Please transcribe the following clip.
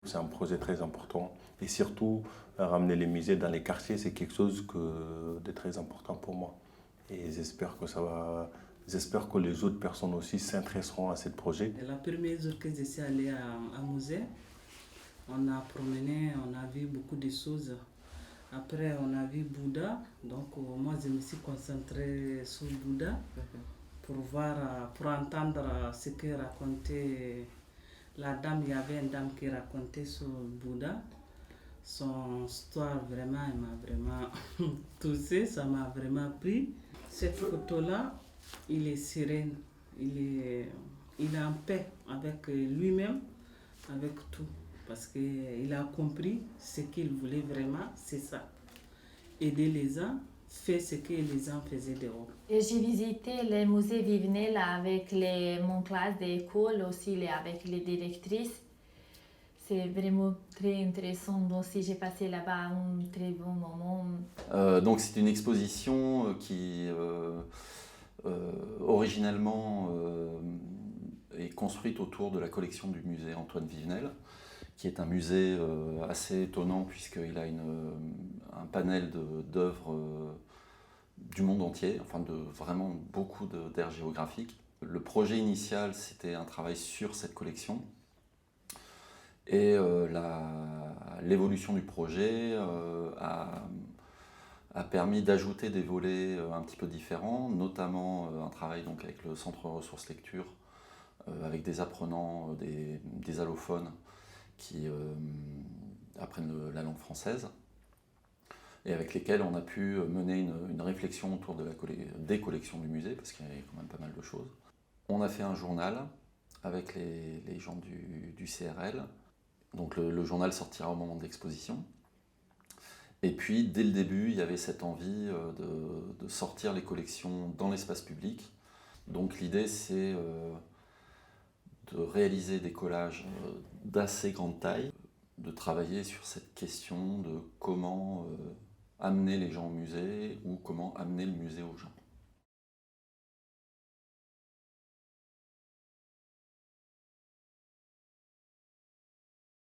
C'est un projet très important et surtout ramener les musées dans les quartiers, c'est quelque chose de très important pour moi. Et j'espère que les autres personnes aussi s'intéresseront à ce projet. La première jour que je suis allée à musée, on a promené, on a vu beaucoup de choses. Après, on a vu Bouddha. Donc, moi, je me suis concentrée sur Bouddha pour voir, pour entendre ce que racontait la dame. Il y avait une dame qui racontait sur Bouddha. Son histoire, vraiment, elle m'a vraiment touchée, ça m'a vraiment pris. Cette photo-là, il est serein, il est en paix avec lui-même, avec tout. Parce qu'il a compris ce qu'il voulait vraiment, c'est ça. Aider les gens, faire ce que les gens faisaient dehors. Et j'ai visité le musée Vivenel avec mon classe d'école, aussi avec les directrices. C'est vraiment très intéressant. Aussi, j'ai passé là-bas un très bon moment. Donc c'est une exposition qui originellement est construite autour de la collection du musée Antoine Vivenel, qui est un musée assez étonnant puisqu'il a un panel d'œuvres du monde entier, enfin de vraiment beaucoup d'aires géographiques. Le projet initial, c'était un travail sur cette collection. Et l'évolution du projet a permis d'ajouter des volets un petit peu différents, notamment un travail donc avec le Centre Ressources Lecture, avec des apprenants, des allophones qui apprennent la langue française, et avec lesquels on a pu mener une réflexion autour des collections du musée, parce qu'il y avait quand même pas mal de choses. On a fait un journal avec les gens du CRL. Donc le journal sortira au moment de l'exposition. Et puis, dès le début, il y avait cette envie de sortir les collections dans l'espace public. Donc l'idée, c'est de réaliser des collages d'assez grande taille, de travailler sur cette question de comment amener les gens au musée ou comment amener le musée aux gens.